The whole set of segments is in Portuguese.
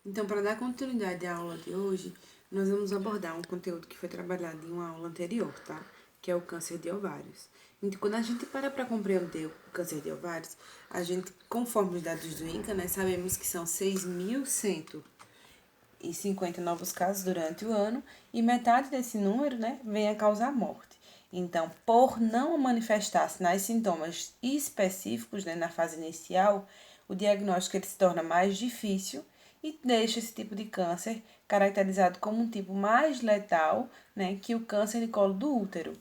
Então, para dar continuidade à aula de hoje, nós vamos abordar um conteúdo que foi trabalhado em uma aula anterior, tá? Que é o câncer de ovários. Então, quando a gente para compreender o câncer de ovários, a gente, conforme os dados do INCA, né, sabemos que são 6.150 novos casos durante o ano e metade desse número, né, vem a causar morte. Então, por não manifestar sinais e sintomas específicos, né, na fase inicial, o diagnóstico ele se torna mais difícil e deixa esse tipo de câncer caracterizado como um tipo mais letal, né, que o câncer de colo do útero.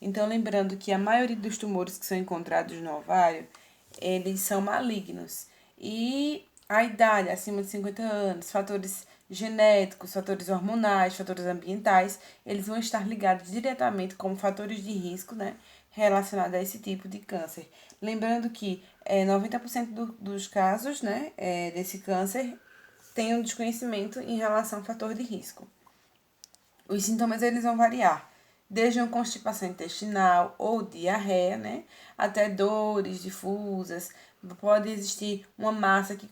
Então, lembrando que a maioria dos tumores que são encontrados no ovário, eles são malignos. E a idade, acima de 50 anos, fatores genéticos, fatores hormonais, fatores ambientais, eles vão estar ligados diretamente como fatores de risco, né, relacionados a esse tipo de câncer. Lembrando que 90% dos casos, né, desse câncer tem um desconhecimento em relação ao fator de risco. Os sintomas eles vão variar, desde uma constipação intestinal ou diarreia, né, até dores difusas. Pode existir uma massa que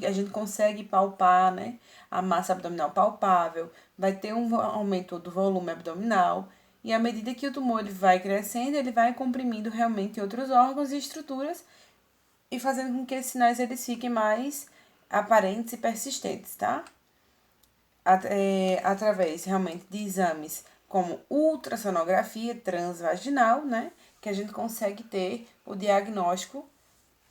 a gente consegue palpar, né, a massa abdominal palpável. Vai ter um aumento do volume abdominal. E à medida que o tumor ele vai crescendo, ele vai comprimindo realmente outros órgãos e estruturas e fazendo com que esses sinais eles fiquem mais aparentes e persistentes, tá? Através realmente de exames como ultrassonografia transvaginal, né? Que a gente consegue ter o diagnóstico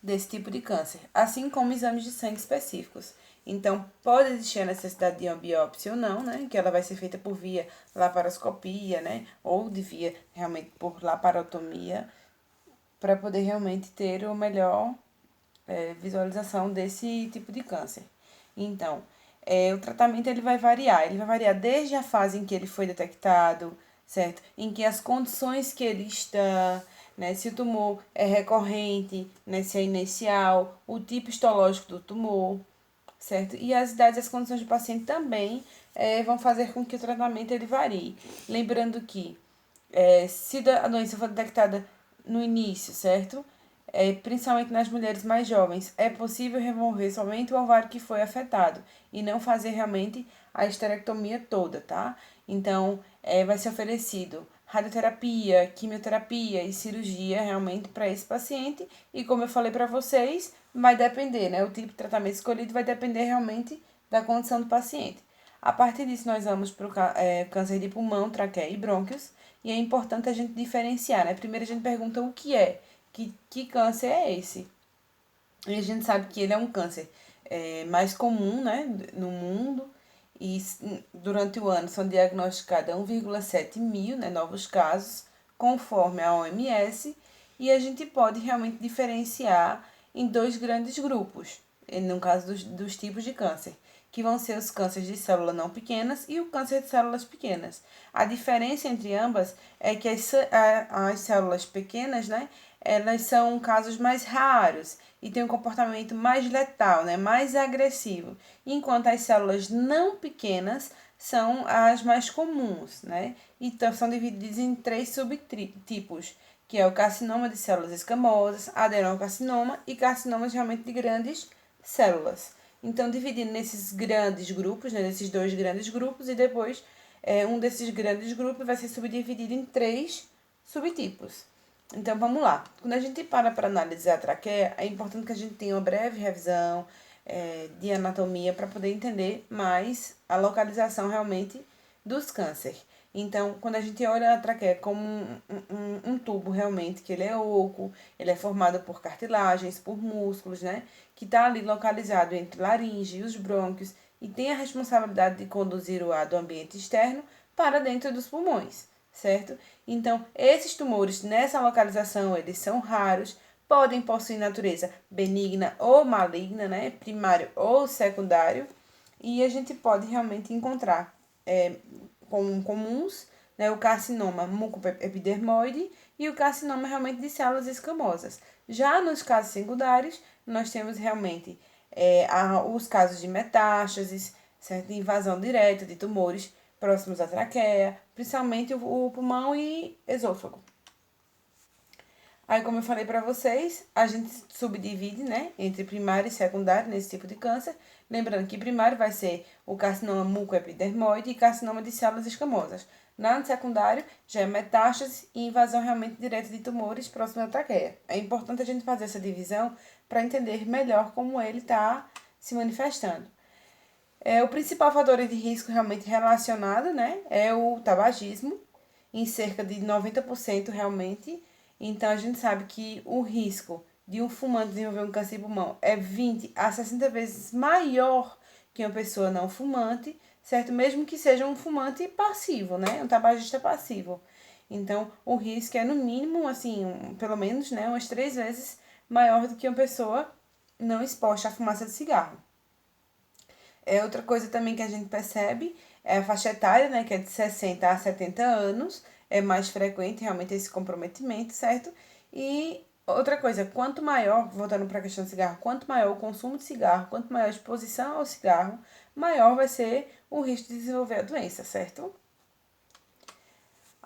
desse tipo de câncer, assim como exames de sangue específicos. Então, pode existir a necessidade de uma biópsia ou não, né? Que ela vai ser feita por via laparoscopia, né? Ou de via realmente por laparotomia, para poder realmente ter o melhor visualização desse tipo de câncer. Então, o tratamento ele vai variar desde a fase em que ele foi detectado, certo? Em que as condições que ele está, né? Se o tumor é recorrente, né? Se é inicial, o tipo histológico do tumor, certo? E as idades e as condições do paciente também vão fazer com que o tratamento ele varie. Lembrando que se a doença for detectada no início, certo? Principalmente nas mulheres mais jovens, é possível remover somente o ovário que foi afetado e não fazer realmente a esterectomia toda, tá? Então, vai ser oferecido radioterapia, quimioterapia e cirurgia realmente para esse paciente. E como eu falei para vocês, vai depender, né? O tipo de tratamento escolhido vai depender realmente da condição do paciente. A partir disso, nós vamos para o câncer de pulmão, traqueia e brônquios. E é importante a gente diferenciar, né? Primeiro a gente pergunta o que é, que câncer é esse? E a gente sabe que ele é um câncer mais comum, né, no mundo. E durante o ano são diagnosticados 1,7 mil, né, novos casos, conforme a OMS. E a gente pode realmente diferenciar em dois grandes grupos, no caso dos tipos de câncer, que vão ser os cânceres de células não pequenas e o câncer de células pequenas. A diferença entre ambas é que as células pequenas, né, elas são casos mais raros e têm um comportamento mais letal, né, mais agressivo, enquanto as células não pequenas são as mais comuns, né? Então são divididas em três subtipos, que é o carcinoma de células escamosas, adenocarcinoma e carcinomas realmente de grandes células. Então, dividindo nesses grandes grupos, né, nesses dois grandes grupos, e depois um desses grandes grupos vai ser subdividido em três subtipos. Então, vamos lá. Quando a gente para analisar a traqueia, é importante que a gente tenha uma breve revisão de anatomia para poder entender mais a localização realmente dos cânceres. Então, quando a gente olha a traqueia como um tubo realmente, que ele é oco, ele é formado por cartilagens, por músculos, né? Que está ali localizado entre laringe e os brônquios e tem a responsabilidade de conduzir o ar do ambiente externo para dentro dos pulmões, certo? Então, esses tumores nessa localização, eles são raros, podem possuir natureza benigna ou maligna, né? Primário ou secundário, e a gente pode realmente encontrar comuns, né? O carcinoma mucoepidermoide e o carcinoma realmente de células escamosas. Já nos casos secundários, nós temos realmente os casos de metástases, certo? Invasão direta de tumores próximos à traqueia, principalmente o pulmão e esôfago. Aí, como eu falei para vocês, a gente subdivide, né, entre primário e secundário nesse tipo de câncer. Lembrando que primário vai ser o carcinoma mucoepidermoide e carcinoma de células escamosas. Na secundário, já é metástase e invasão realmente direta de tumores próximo da traqueia. É importante a gente fazer essa divisão para entender melhor como ele está se manifestando. O principal fator de risco realmente relacionado, né, é o tabagismo, em cerca de 90% realmente. Então, a gente sabe que o risco de um fumante desenvolver um câncer de pulmão é 20 a 60 vezes maior que uma pessoa não fumante, certo? Mesmo que seja um fumante passivo, né? Um tabagista passivo. Então, o risco é no mínimo, assim, pelo menos, né, umas 3 vezes maior do que uma pessoa não exposta à fumaça de cigarro. Outra coisa também que a gente percebe é a faixa etária, né, que é de 60 a 70 anos, é mais frequente realmente esse comprometimento, certo? E outra coisa, quanto maior, voltando para a questão do cigarro, quanto maior o consumo de cigarro, quanto maior a exposição ao cigarro, maior vai ser o risco de desenvolver a doença, certo?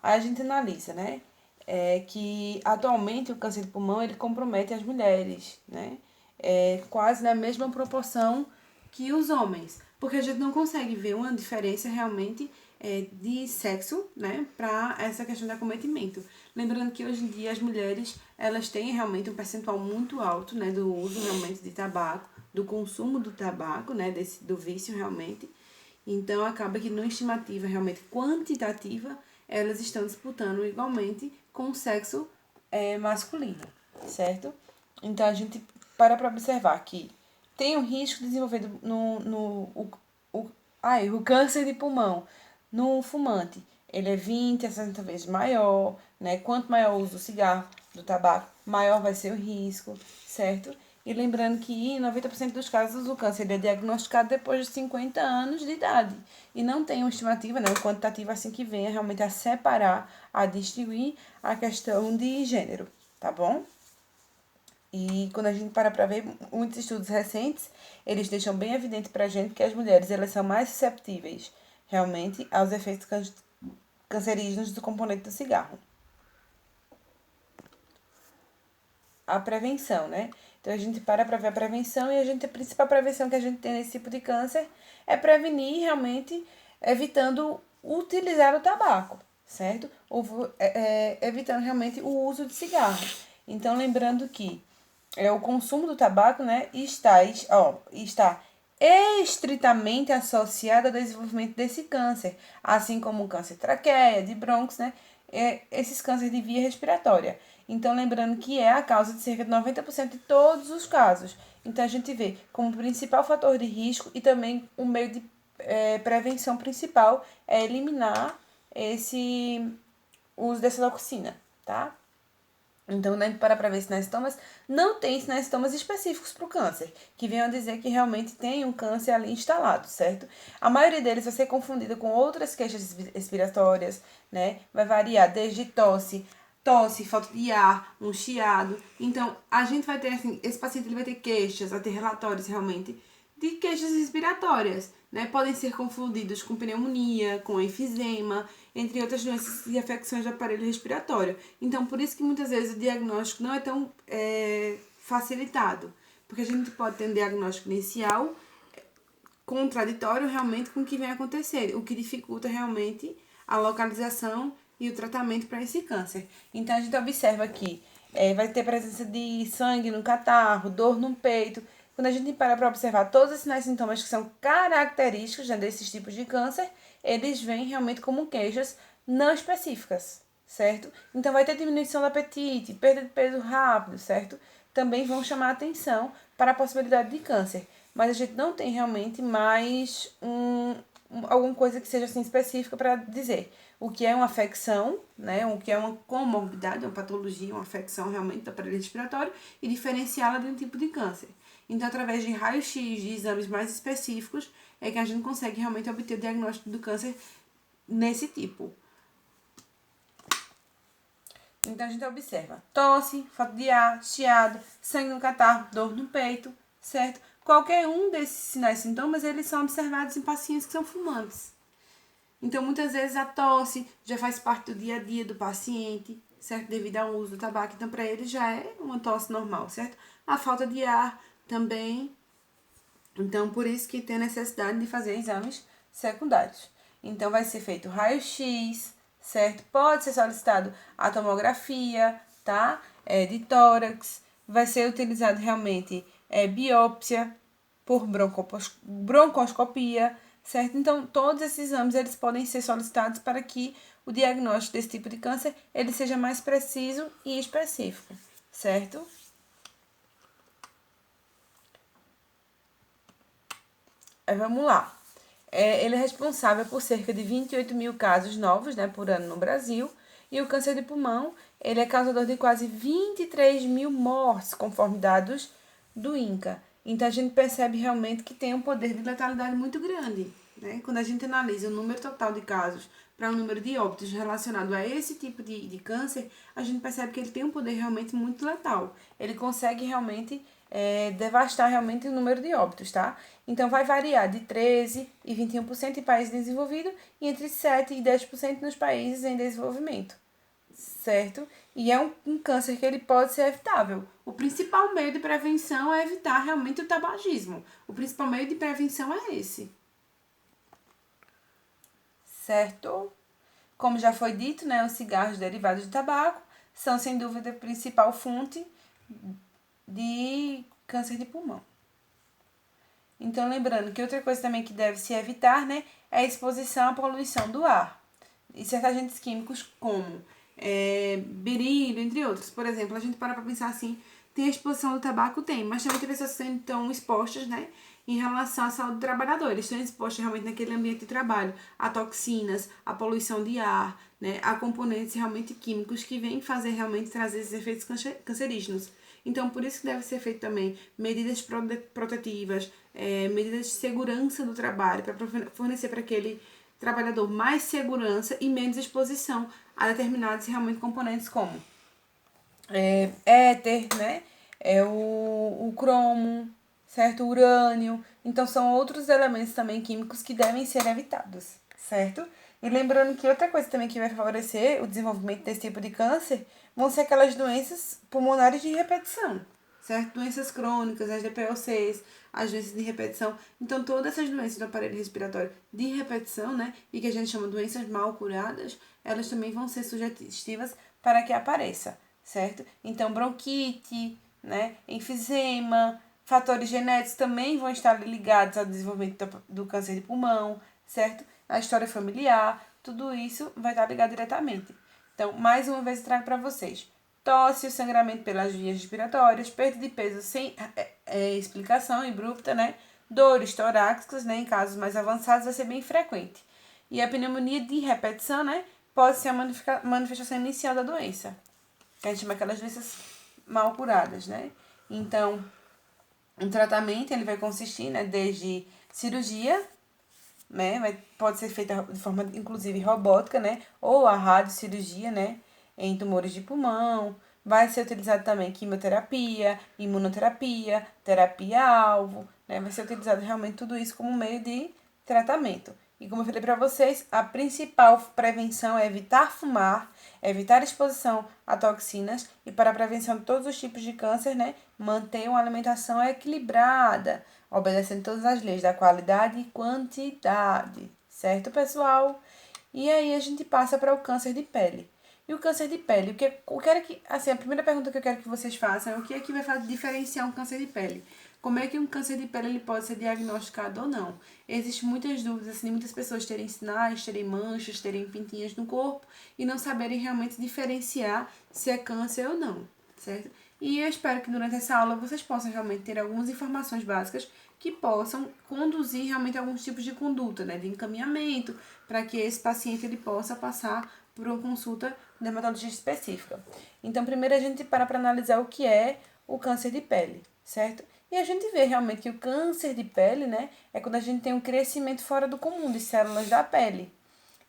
Aí a gente analisa, né, que atualmente o câncer de pulmão ele compromete as mulheres, né, quase na mesma proporção que os homens, porque a gente não consegue ver uma diferença realmente de sexo, né, para essa questão de acometimento. Lembrando que hoje em dia as mulheres elas têm realmente um percentual muito alto, né, do uso realmente de tabaco, do consumo do tabaco, né, do vício realmente. Então acaba que numa estimativa realmente quantitativa elas estão disputando igualmente com o sexo masculino, certo? Então a gente para observar que tem um risco de desenvolver o câncer de pulmão no fumante. Ele é 20 a 60 vezes maior, né? Quanto maior o uso do cigarro, do tabaco, maior vai ser o risco, certo? E lembrando que em 90% dos casos o câncer é diagnosticado depois de 50 anos de idade. E não tem uma estimativa, né, uma quantitativa assim que venha realmente a separar, a distinguir a questão de gênero, tá bom? E quando a gente para ver, muitos estudos recentes, eles deixam bem evidente pra gente que as mulheres elas são mais susceptíveis realmente aos efeitos cancerígenos do componente do cigarro. A prevenção, né? Então a gente para ver a prevenção e a principal prevenção que a gente tem nesse tipo de câncer é prevenir realmente evitando utilizar o tabaco, certo? Evitando realmente o uso de cigarro. Então lembrando que o consumo do tabaco, né, está estritamente associado ao desenvolvimento desse câncer, assim como o câncer de traqueia, de brônquio, né, esses cânceres de via respiratória. Então, lembrando que é a causa de cerca de 90% de todos os casos. Então, a gente vê como principal fator de risco e também o meio de prevenção principal é eliminar esse uso dessa toxina, tá? Então, né, para ver sinais e sintomas, não tem sinais e sintomas específicos para o câncer, que venham a dizer que realmente tem um câncer ali instalado, certo? A maioria deles vai ser confundida com outras queixas respiratórias, né? Vai variar desde tosse, falta de ar, um chiado. Então, a gente vai ter, assim, esse paciente ele vai ter queixas, vai ter relatórios realmente de queixas respiratórias, né? Podem ser confundidos com pneumonia, com enfisema, entre outras doenças e afecções do aparelho respiratório. Então, por isso que muitas vezes o diagnóstico não é tão facilitado, porque a gente pode ter um diagnóstico inicial contraditório realmente com o que vem acontecer, o que dificulta realmente a localização e o tratamento para esse câncer. Então, a gente observa que vai ter presença de sangue no catarro, dor no peito. Quando a gente para observar todos os sinais e sintomas que são característicos, né, desses tipos de câncer, eles vêm realmente como queixas não específicas, certo? Então, vai ter diminuição do apetite, perda de peso rápido, certo? Também vão chamar a atenção para a possibilidade de câncer. Mas a gente não tem realmente mais alguma coisa que seja assim específica para dizer o que é uma afecção, né? O que é uma comorbidade, uma patologia, uma afecção realmente do aparelho respiratório e diferenciá-la de um tipo de câncer. Então, através de raio-x, de exames mais específicos, é que a gente consegue realmente obter o diagnóstico do câncer nesse tipo. Então, a gente observa tosse, falta de ar, chiado, sangue no catarro, dor no peito, certo? Qualquer um desses sinais e sintomas, eles são observados em pacientes que são fumantes. Então, muitas vezes a tosse já faz parte do dia a dia do paciente, certo? Devido ao uso do tabaco. Então, para ele já é uma tosse normal, certo? A falta de ar também. Então, por isso que tem a necessidade de fazer exames secundários. Então, vai ser feito raio-x, certo? Pode ser solicitado a tomografia, tá? De tórax. Vai ser utilizado realmente biópsia por broncoscopia, certo? Então, todos esses exames, eles podem ser solicitados para que o diagnóstico desse tipo de câncer, ele seja mais preciso e específico, certo? Vamos lá. Ele é responsável por cerca de 28 mil casos novos, né, por ano no Brasil. E o câncer de pulmão, ele é causador de quase 23 mil mortes, conforme dados do INCA. Então, a gente percebe realmente que tem um poder de letalidade muito grande, né? Quando a gente analisa o número total de casos para o número de óbitos relacionado a esse tipo de câncer, a gente percebe que ele tem um poder realmente muito letal. Ele consegue realmente devastar realmente o número de óbitos, tá? Então, vai variar de 13% e 21% em países desenvolvidos e entre 7% e 10% nos países em desenvolvimento, certo? E é um câncer que ele pode ser evitável. O principal meio de prevenção é evitar realmente o tabagismo. O principal meio de prevenção é esse, certo? Como já foi dito, né, os cigarros derivados de tabaco são, sem dúvida, a principal fonte de câncer de pulmão. Então, lembrando que outra coisa também que deve se evitar, né, é a exposição à poluição do ar e certos agentes químicos como berílio, entre outros. Por exemplo, a gente para pensar assim, tem a exposição do tabaco? Tem, mas também tem pessoas que estão expostas, né, em relação à saúde do trabalhador. Eles estão expostos realmente naquele ambiente de trabalho a toxinas, a poluição de ar, né, a componentes realmente químicos que vêm fazer realmente trazer esses efeitos cancerígenos. Então, por isso que deve ser feito também medidas protetivas, medidas de segurança do trabalho, para fornecer para aquele trabalhador mais segurança e menos exposição a determinados realmente componentes como éter, né? O cromo, certo? O urânio. Então, são outros elementos também químicos que devem ser evitados, certo? E lembrando que outra coisa também que vai favorecer o desenvolvimento desse tipo de câncer vão ser aquelas doenças pulmonares de repetição, certo? Doenças crônicas, as DPOCs, as doenças de repetição. Então, todas essas doenças do aparelho respiratório de repetição, né? E que a gente chama de doenças mal curadas, elas também vão ser sugestivas para que apareça, certo? Então, bronquite, né? Enfisema, fatores genéticos também vão estar ligados ao desenvolvimento do câncer de pulmão, certo? A história familiar, tudo isso vai estar ligado diretamente. Então, mais uma vez eu trago para vocês. Tosse, sangramento pelas vias respiratórias, perda de peso sem explicação abrupta, né? Dores torácicas, né? Em casos mais avançados vai ser bem frequente. E a pneumonia de repetição, né? Pode ser a manifestação inicial da doença, que a gente chama aquelas doenças mal curadas, né? Então, o tratamento ele vai consistir, né, desde cirurgia, né, pode ser feita de forma inclusive robótica, né, ou a radiocirurgia, né, em tumores de pulmão. Vai ser utilizado também quimioterapia, imunoterapia, terapia-alvo, né, vai ser utilizado realmente tudo isso como meio de tratamento. E como eu falei para vocês, a principal prevenção é evitar fumar, evitar exposição a toxinas e para a prevenção de todos os tipos de câncer, né, manter uma alimentação equilibrada, obedecendo todas as leis da qualidade e quantidade, certo, pessoal? E aí a gente passa para o câncer de pele. E o câncer de pele, eu quero que, assim, a primeira pergunta que eu quero que vocês façam é o que é que vai diferenciar um câncer de pele? Como é que um câncer de pele ele pode ser diagnosticado ou não? Existem muitas dúvidas, assim, muitas pessoas terem sinais, terem manchas, terem pintinhas no corpo e não saberem realmente diferenciar se é câncer ou não, certo? E eu espero que durante essa aula vocês possam realmente ter algumas informações básicas que possam conduzir realmente a alguns tipos de conduta, né, de encaminhamento, para que esse paciente ele possa passar por uma consulta dermatologista específica. Então, primeiro a gente para analisar o que é o câncer de pele, certo? E a gente vê realmente que o câncer de pele, né, é quando a gente tem um crescimento fora do comum de células da pele.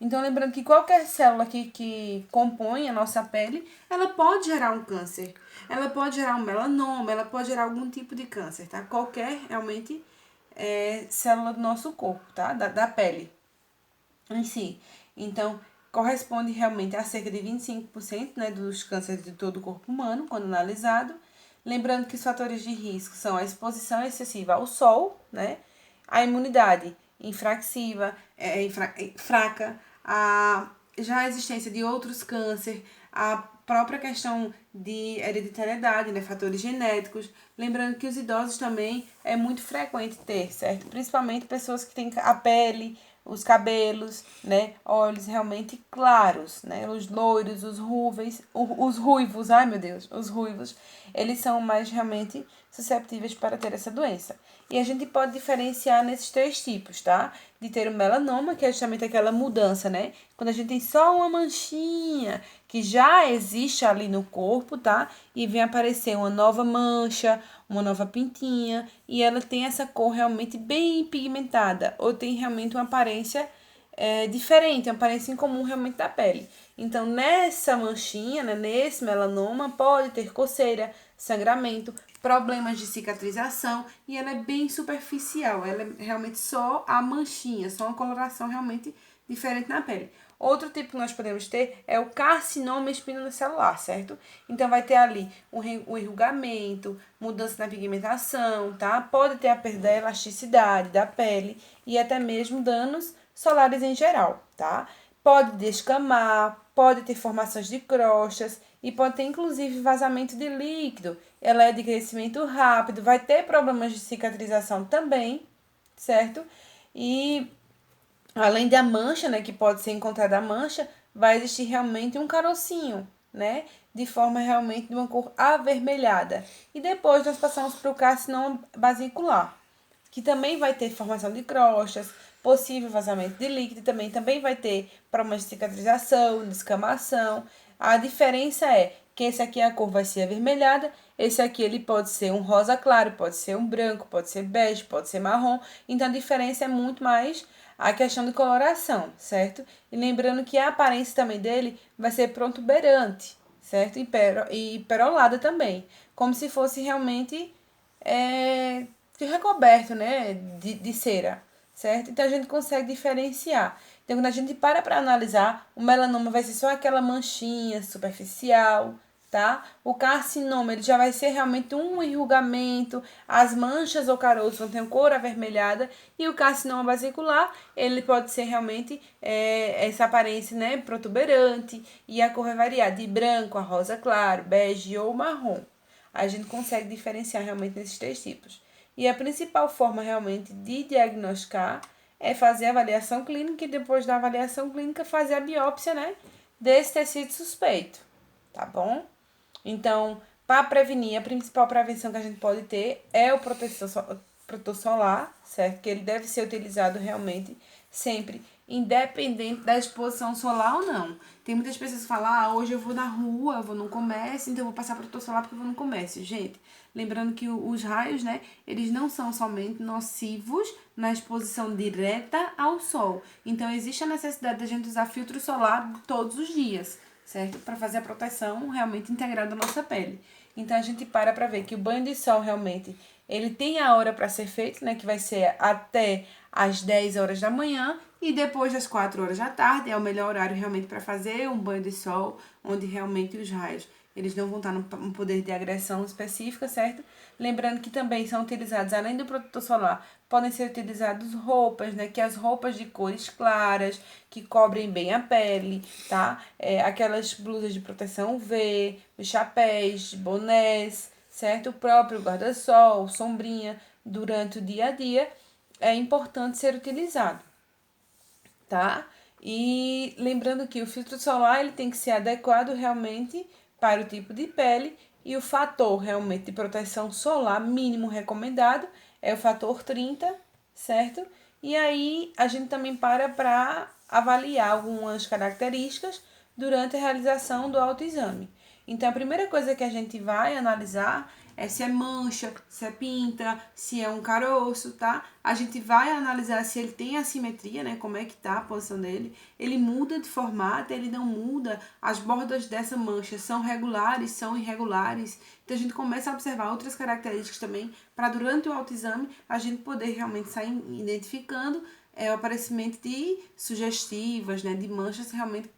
Então, lembrando que qualquer célula que compõe a nossa pele, ela pode gerar um câncer. Ela pode gerar um melanoma, ela pode gerar algum tipo de câncer, tá? Qualquer, realmente, célula do nosso corpo, tá? Da pele em si. Então, corresponde realmente a cerca de 25%, né, dos cânceres de todo o corpo humano, quando analisado. Lembrando que os fatores de risco são a exposição excessiva ao sol, né, a imunidade fraca, já a existência de outros cânceres, a própria questão de hereditariedade, né, fatores genéticos. Lembrando que os idosos também é muito frequente ter, certo? Principalmente pessoas que têm a pele, os cabelos, né, olhos realmente claros, né, os loiros, os ruivos, ai meu Deus, os ruivos, eles são mais realmente susceptíveis para ter essa doença. E a gente pode diferenciar nesses três tipos, tá? De ter o melanoma, que é justamente aquela mudança, né? Quando a gente tem só uma manchinha que já existe ali no corpo, tá? E vem aparecer uma nova mancha, uma nova pintinha, e ela tem essa cor realmente bem pigmentada, ou tem realmente uma aparência diferente, uma aparência incomum realmente da pele. Então, nessa manchinha, né, nesse melanoma, pode ter coceira, sangramento, problemas de cicatrização, e ela é bem superficial, ela é realmente só a manchinha, só uma coloração realmente diferente na pele. Outro tipo que nós podemos ter é o carcinoma espinocelular, certo? Então, vai ter ali o enrugamento, mudança na pigmentação, tá? Pode ter a perda da elasticidade da pele e até mesmo danos solares em geral, tá? Pode descamar, pode ter formações de crostas e pode ter inclusive vazamento de líquido. Ela é de crescimento rápido, vai ter problemas de cicatrização também, certo? E além da mancha, né, que pode ser encontrada a mancha, vai existir realmente um carocinho, né, de forma realmente de uma cor avermelhada. E depois nós passamos para o carcinoma basicular, que também vai ter formação de crostas, possível vazamento de líquido, também vai ter problemas de cicatrização, descamação. A diferença é que esse aqui a cor vai ser avermelhada, esse aqui ele pode ser um rosa claro, pode ser um branco, pode ser bege, pode ser marrom. Então a diferença é muito mais a questão de coloração, certo? E lembrando que a aparência também dele vai ser protuberante, certo? E perolada também, como se fosse realmente recoberto, né, de cera, certo? Então a gente consegue diferenciar. Então quando a gente para analisar, o melanoma vai ser só aquela manchinha superficial, tá? O carcinoma, ele já vai ser realmente um enrugamento, as manchas ou caroços vão ter cor avermelhada, e o carcinoma basicular, ele pode ser realmente essa aparência, né, protuberante, e a cor vai variar de branco a rosa claro, bege ou marrom. A gente consegue diferenciar realmente nesses três tipos. E a principal forma realmente de diagnosticar é fazer a avaliação clínica e depois da avaliação clínica fazer a biópsia, né, desse tecido suspeito, tá bom? Então, para prevenir, a principal prevenção que a gente pode ter é o protetor solar, certo? Que ele deve ser utilizado realmente sempre, independente da exposição solar ou não. Tem muitas pessoas que falam, hoje eu vou na rua, eu vou no comércio, então eu vou passar protetor solar porque eu vou no comércio. Gente, lembrando que os raios, né, eles não são somente nocivos na exposição direta ao sol. Então, existe a necessidade da gente usar filtro solar todos os dias, certo? Para fazer a proteção realmente integrada da nossa pele. Então, a gente para ver que o banho de sol realmente, ele tem a hora para ser feito, né? Que vai ser até às 10 horas da manhã e depois das 4 horas da tarde. É o melhor horário realmente para fazer um banho de sol, onde realmente os raios, eles não vão estar no poder de agressão específica, certo? Lembrando que também são utilizados, além do protetor solar, podem ser utilizadas roupas, né? Que as roupas de cores claras, que cobrem bem a pele, tá? Aquelas blusas de proteção UV, os chapéus, bonés, certo? O próprio guarda-sol, sombrinha, durante o dia a dia, é importante ser utilizado, tá? E lembrando que o filtro solar ele tem que ser adequado realmente para o tipo de pele e o fator realmente de proteção solar mínimo recomendado é o fator 30, certo? E aí a gente também para avaliar algumas características durante a realização do autoexame. Então, a primeira coisa que a gente vai analisar é se é mancha, se é pinta, se é um caroço, tá? A gente vai analisar se ele tem assimetria, né? Como é que tá a posição dele. Ele muda de formato, ele não muda. As bordas dessa mancha são regulares, são irregulares. Então, a gente começa a observar outras características também para durante o autoexame a gente poder realmente sair identificando o aparecimento de sugestivas, né? De manchas realmente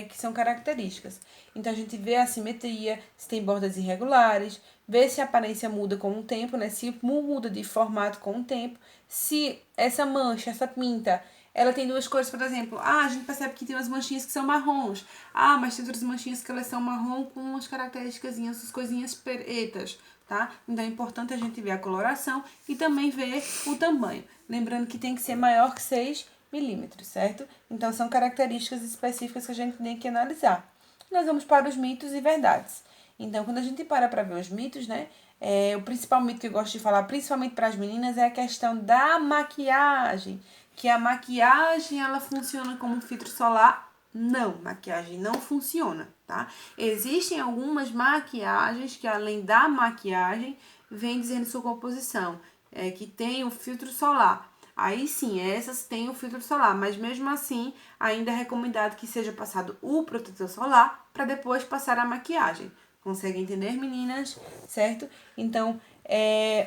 que são características. Então, a gente vê a simetria, se tem bordas irregulares, vê se a aparência muda com o tempo, né? Se muda de formato com o tempo, se essa mancha, essa pinta, ela tem duas cores, por exemplo. A gente percebe que tem umas manchinhas que são marrons. Mas tem outras manchinhas que elas são marrom com umas características, umas coisinhas pretas, tá? Então é importante a gente ver a coloração e também ver o tamanho. Lembrando que tem que ser maior que 6 milímetros, certo? Então são características específicas que a gente tem que analisar. Nós vamos para os mitos e verdades. Então, quando a gente para ver os mitos, né? O principal mito que eu gosto de falar, principalmente para as meninas, é a questão da maquiagem. Que a maquiagem, ela funciona como filtro solar. Não, maquiagem não funciona, tá? Existem algumas maquiagens que, além da maquiagem, vem dizendo sua composição, que tem o filtro solar. Aí sim, essas têm o filtro solar, mas mesmo assim, ainda é recomendado que seja passado o protetor solar para depois passar a maquiagem. Conseguem entender, meninas? Certo? Então,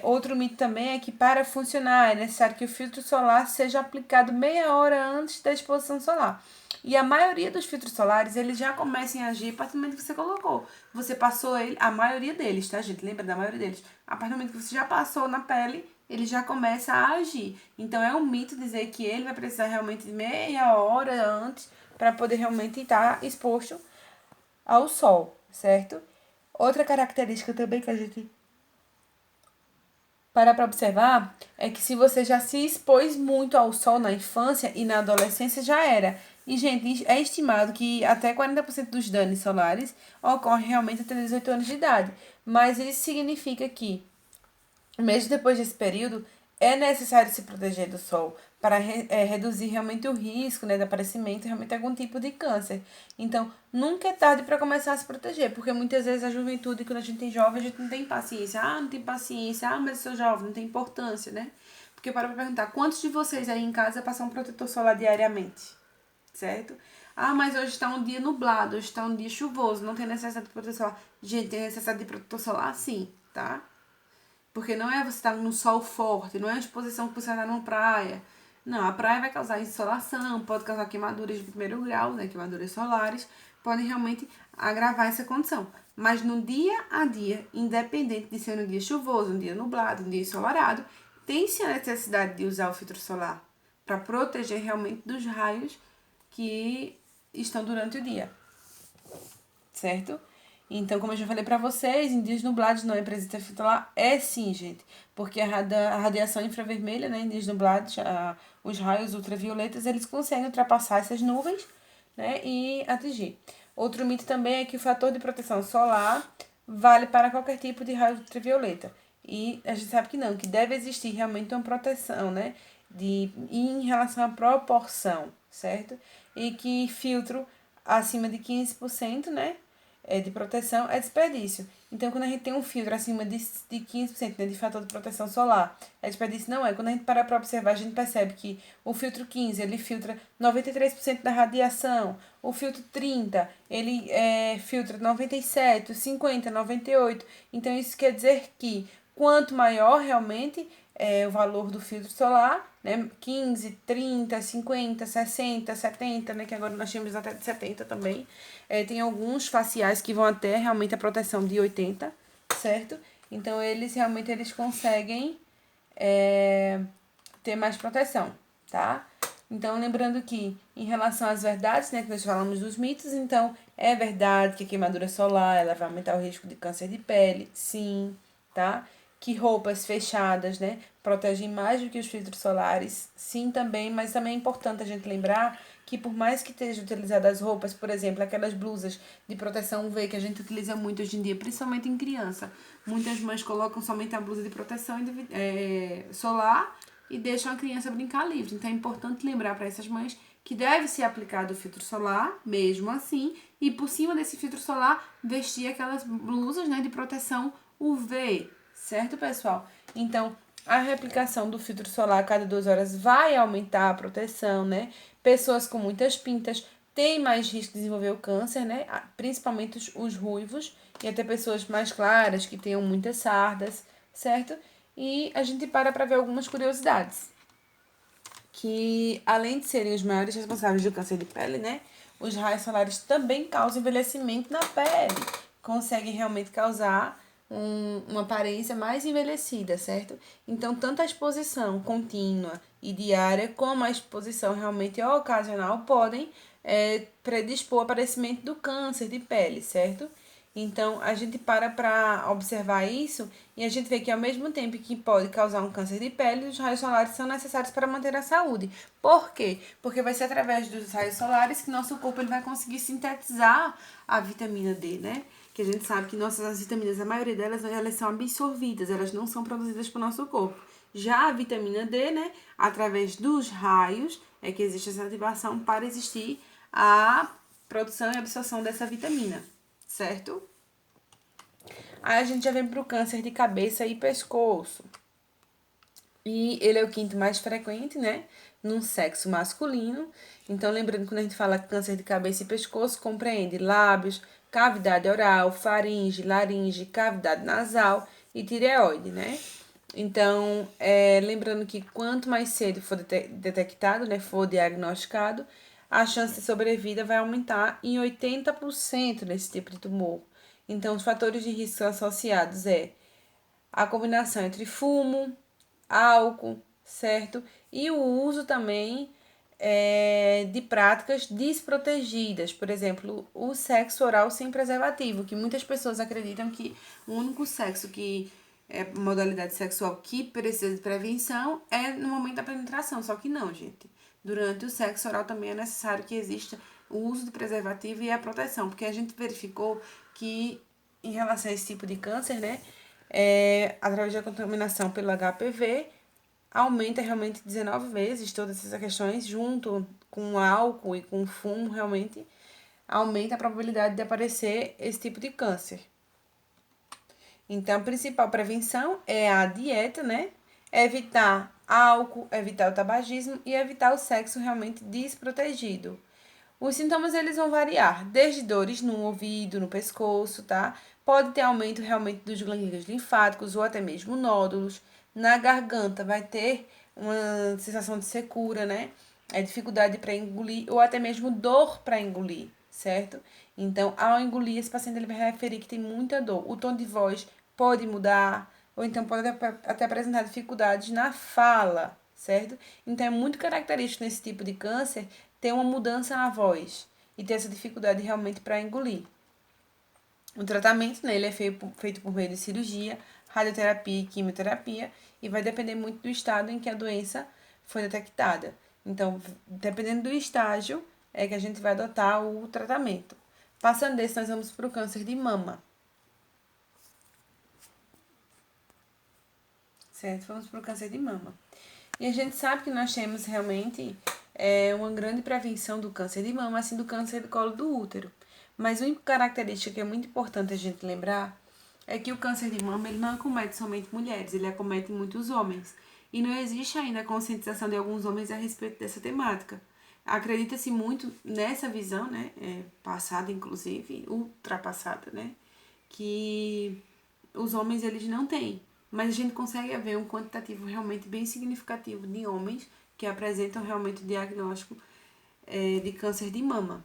outro mito também é que para funcionar é necessário que o filtro solar seja aplicado meia hora antes da exposição solar. E a maioria dos filtros solares, eles já começam a agir a partir do momento que você colocou. Você passou ele, a maioria deles, tá, gente? Lembra da maioria deles? A partir do momento que você já passou na pele, ele já começa a agir. Então, é um mito dizer que ele vai precisar realmente de meia hora antes para poder realmente estar exposto ao sol, certo? Outra característica também que a gente para observar é que se você já se expôs muito ao sol na infância e na adolescência, já era. E, gente, é estimado que até 40% dos danos solares ocorrem realmente até 18 anos de idade. Mas isso significa que mesmo depois desse período, é necessário se proteger do sol para reduzir realmente o risco, né, de aparecimento realmente de algum tipo de câncer. Então, nunca é tarde para começar a se proteger, porque muitas vezes a juventude, quando a gente tem jovem, a gente não tem paciência. Não tem paciência. Mas eu sou jovem, não tem importância, né? Porque para perguntar, quantos de vocês aí em casa passam um protetor solar diariamente? Certo? Mas hoje está um dia nublado, hoje está um dia chuvoso, não tem necessidade de protetor solar. Gente, tem necessidade de protetor solar sim, tá? Porque não é você estar no sol forte, não é a exposição que você está numa praia. Não, a praia vai causar insolação, pode causar queimaduras de primeiro grau, né, queimaduras solares, podem realmente agravar essa condição. Mas no dia a dia, independente de ser um dia chuvoso, um dia nublado, um dia ensolarado, tem-se a necessidade de usar o filtro solar para proteger realmente dos raios que estão durante o dia, certo? Então, como eu já falei para vocês, em dias nublados não é presente filtro solar? É sim, gente. Porque a radiação infravermelha, né, em dias nublados, os raios ultravioletas, eles conseguem ultrapassar essas nuvens, né, e atingir. Outro mito também é que o fator de proteção solar vale para qualquer tipo de raio ultravioleta. E a gente sabe que não, que deve existir realmente uma proteção, né, em relação à proporção, certo? E que filtro acima de 15%, né, de proteção é desperdício. Então, quando a gente tem um filtro acima de 15%, né, de fator de proteção solar, é desperdício? Não é. Quando a gente para observar, a gente percebe que o filtro 15, ele filtra 93% da radiação. O filtro 30, ele filtra 97%, 50%, 98%. Então, isso quer dizer que quanto maior realmente o valor do filtro solar, né, 15, 30, 50, 60, 70, né, que agora nós temos até de 70 também. Tem alguns faciais que vão até realmente a proteção de 80, certo? Então, eles realmente conseguem ter mais proteção, tá? Então, lembrando que, em relação às verdades, né, que nós falamos dos mitos, então, é verdade que a queimadura solar, ela vai aumentar o risco de câncer de pele, sim, tá? Que roupas fechadas, né, protegem mais do que os filtros solares, sim também, mas também é importante a gente lembrar que por mais que esteja utilizada as roupas, por exemplo, aquelas blusas de proteção UV que a gente utiliza muito hoje em dia, principalmente em criança, muitas mães colocam somente a blusa de proteção solar e deixam a criança brincar livre. Então é importante lembrar para essas mães que deve ser aplicado o filtro solar, mesmo assim, e por cima desse filtro solar vestir aquelas blusas, né, de proteção UV, certo, pessoal? Então, a reaplicação do filtro solar a cada 2 horas vai aumentar a proteção, né? Pessoas com muitas pintas têm mais risco de desenvolver o câncer, né? Principalmente os ruivos e até pessoas mais claras que tenham muitas sardas, certo? E a gente para ver algumas curiosidades. Que, além de serem os maiores responsáveis do câncer de pele, né? os raios solares também causam envelhecimento na pele, conseguem realmente causar uma aparência mais envelhecida, certo? Então, tanto a exposição contínua e diária, como a exposição realmente ocasional, podem predispor ao aparecimento do câncer de pele, certo? Então, a gente para observar isso e a gente vê que ao mesmo tempo que pode causar um câncer de pele, os raios solares são necessários para manter a saúde. Por quê? Porque vai ser através dos raios solares que nosso corpo ele vai conseguir sintetizar a vitamina D, né? Que a gente sabe que as vitaminas, a maioria delas, elas são absorvidas, elas não são produzidas pelo nosso corpo. Já a vitamina D, né, através dos raios, é que existe essa ativação para existir a produção e absorção dessa vitamina, certo? Aí a gente já vem para o câncer de cabeça e pescoço. E ele é o quinto mais frequente, né? No sexo masculino. Então, lembrando que quando a gente fala câncer de cabeça e pescoço, compreende lábios, cavidade oral, faringe, laringe, cavidade nasal e tireoide, né? Então, lembrando que quanto mais cedo for detectado, né, for diagnosticado, a chance de sobrevida vai aumentar em 80% nesse tipo de tumor. Então, os fatores de risco associados a combinação entre fumo, álcool, certo? E o uso também de práticas desprotegidas, por exemplo, o sexo oral sem preservativo, que muitas pessoas acreditam que o único sexo que é modalidade sexual que precisa de prevenção é no momento da penetração, só que não, gente. Durante o sexo oral também é necessário que exista o uso do preservativo e a proteção, porque a gente verificou que em relação a esse tipo de câncer, né, através da contaminação pelo HPV, aumenta realmente 19 vezes todas essas questões, junto com o álcool e com o fumo, realmente aumenta a probabilidade de aparecer esse tipo de câncer. Então, a principal prevenção é a dieta, né? Evitar álcool, evitar o tabagismo e evitar o sexo realmente desprotegido. Os sintomas eles vão variar, desde dores no ouvido, no pescoço, tá? Pode ter aumento realmente dos ganglios linfáticos ou até mesmo nódulos. Na garganta vai ter uma sensação de secura, né? Dificuldade para engolir ou até mesmo dor para engolir, certo? Então, ao engolir, esse paciente ele vai referir que tem muita dor. O tom de voz pode mudar ou então pode até apresentar dificuldades na fala, certo? Então, é muito característico nesse tipo de câncer ter uma mudança na voz e ter essa dificuldade realmente para engolir. O tratamento, né, ele é feito por meio de cirurgia, radioterapia e quimioterapia e vai depender muito do estado em que a doença foi detectada. Então, dependendo do estágio, é que a gente vai adotar o tratamento. Passando desse, nós vamos para o câncer de mama. Certo? Vamos para o câncer de mama. E a gente sabe que nós temos realmente uma grande prevenção do câncer de mama, assim do câncer do colo do útero. Mas uma característica que é muito importante a gente lembrar é que o câncer de mama ele não acomete somente mulheres, ele acomete muitos homens. E não existe ainda a conscientização de alguns homens a respeito dessa temática. Acredita-se muito nessa visão, né, passada inclusive, ultrapassada, né, que os homens eles não têm. Mas a gente consegue ver um quantitativo realmente bem significativo de homens que apresentam realmente o diagnóstico de câncer de mama.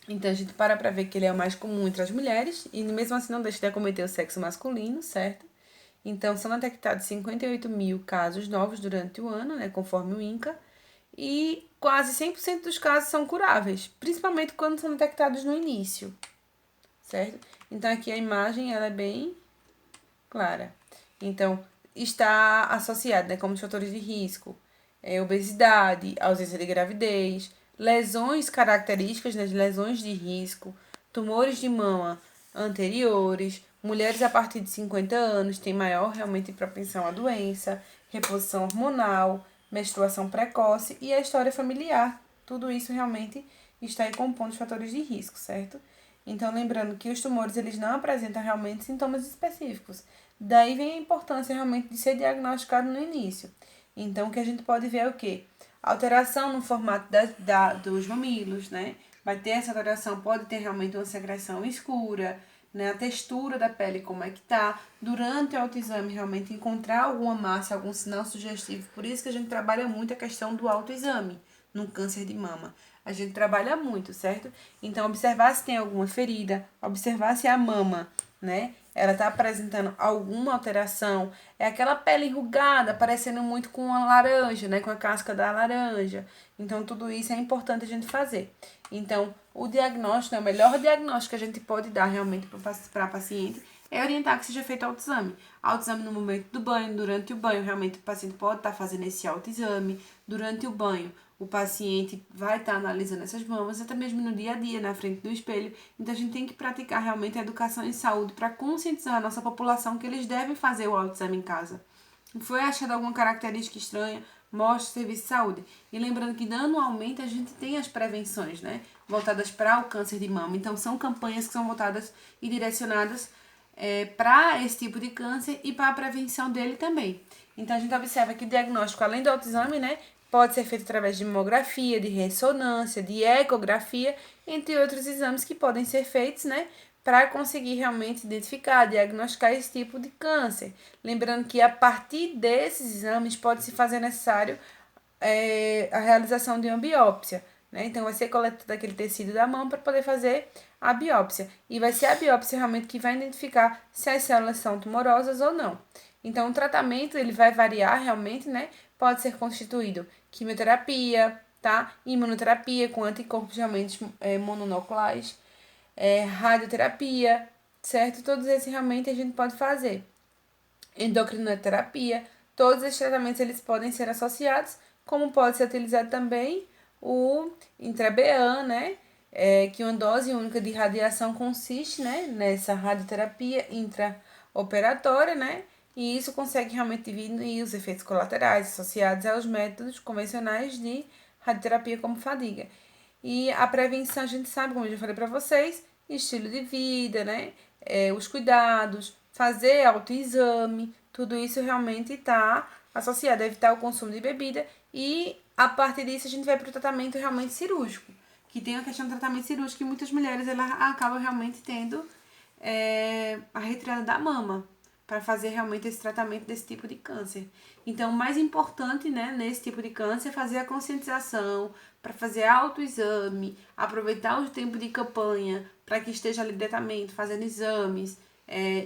Então a gente para ver que ele é o mais comum entre as mulheres e mesmo assim não deixa de acometer o sexo masculino, certo? Então são detectados 58 mil casos novos durante o ano, né, conforme o INCA, e quase 100% dos casos são curáveis, principalmente quando são detectados no início, certo? Então aqui a imagem ela é bem clara. Então, está associado, né, como os fatores de risco, obesidade, ausência de gravidez, lesões características, né, de lesões de risco, tumores de mama anteriores, mulheres a partir de 50 anos têm maior realmente propensão à doença, reposição hormonal, menstruação precoce e a história familiar. Tudo isso realmente está aí compondo os fatores de risco, certo? Então, lembrando que os tumores eles não apresentam realmente sintomas específicos. Daí vem a importância realmente de ser diagnosticado no início. Então, o que a gente pode ver é o quê? Alteração no formato dos mamilos, né? Vai ter essa alteração, pode ter realmente uma secreção escura, né? A textura da pele, como é que tá. Durante o autoexame, realmente encontrar alguma massa, algum sinal sugestivo. Por isso que a gente trabalha muito a questão do autoexame num câncer de mama? A gente trabalha muito, certo? Então, observar se tem alguma ferida, observar se a mama, né, ela tá apresentando alguma alteração. É aquela pele enrugada, parecendo muito com a laranja, né, com a casca da laranja. Então, tudo isso é importante a gente fazer. Então, o diagnóstico, né, o melhor diagnóstico que a gente pode dar realmente para a paciente é orientar que seja feito autoexame. Autoexame no momento do banho, durante o banho, realmente o paciente pode estar fazendo esse autoexame. Durante o banho, o paciente vai estar analisando essas mamas, até mesmo no dia a dia, na frente do espelho. Então, a gente tem que praticar realmente a educação em saúde para conscientizar a nossa população que eles devem fazer o autoexame em casa. Foi achado alguma característica estranha, mostre o serviço de saúde. E lembrando que anualmente a gente tem as prevenções, né, voltadas para o câncer de mama. Então, são campanhas que são voltadas e direcionadas para esse tipo de câncer e para a prevenção dele também. Então, a gente observa que o diagnóstico, além do autoexame, né, pode ser feito através de mamografia, de ressonância, de ecografia, entre outros exames que podem ser feitos, né, para conseguir realmente identificar, diagnosticar esse tipo de câncer. Lembrando que a partir desses exames pode se fazer necessário a realização de uma biópsia, né? Então, vai ser coletado aquele tecido da mão para poder fazer a biópsia. E vai ser a biópsia realmente que vai identificar se as células são tumorosas ou não. Então, o tratamento, ele vai variar realmente, né? Pode ser constituído quimioterapia, tá? Imunoterapia com anticorpos realmente monoclonais, radioterapia, certo? Todos esses realmente a gente pode fazer. Endocrinoterapia, todos esses tratamentos eles podem ser associados, como pode ser utilizado também o intrabeam, né? Que uma dose única de radiação consiste, né, nessa radioterapia intraoperatória, né? E isso consegue realmente diminuir os efeitos colaterais associados aos métodos convencionais de radioterapia como fadiga. E a prevenção, a gente sabe, como eu já falei para vocês, estilo de vida, né? Os cuidados, fazer autoexame, tudo isso realmente está associado a evitar o consumo de bebida e a partir disso a gente vai para o tratamento realmente cirúrgico, que tem a questão do tratamento cirúrgico que muitas mulheres elas acabam realmente tendo a retirada da mama para fazer realmente esse tratamento desse tipo de câncer. Então, o mais importante, né, nesse tipo de câncer é fazer a conscientização, para fazer autoexame, aproveitar o tempo de campanha para que esteja ali diretamente fazendo exames,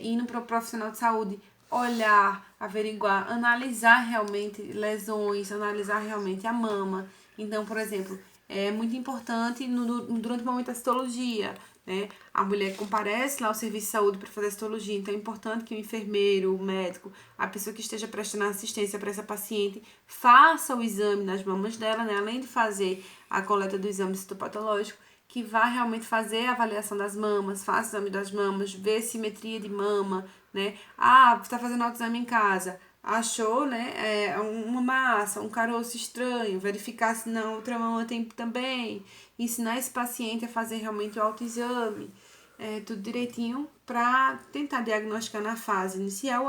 indo para o profissional de saúde, olhar, averiguar, analisar realmente lesões, analisar realmente a mama. Então, por exemplo, é muito importante durante o momento da citologia, né? A mulher comparece lá ao serviço de saúde para fazer a citologia, então é importante que o enfermeiro, o médico, a pessoa que esteja prestando assistência para essa paciente faça o exame nas mamas dela, né? Além de fazer a coleta do exame citopatológico, que vai realmente fazer a avaliação das mamas, faça o exame das mamas, ver simetria de mama, né? Ah, você está fazendo autoexame em casa, achou, né, uma massa, um caroço estranho, verificar se na outra mama tem também, ensinar esse paciente a fazer realmente o autoexame, tudo direitinho para tentar diagnosticar na fase inicial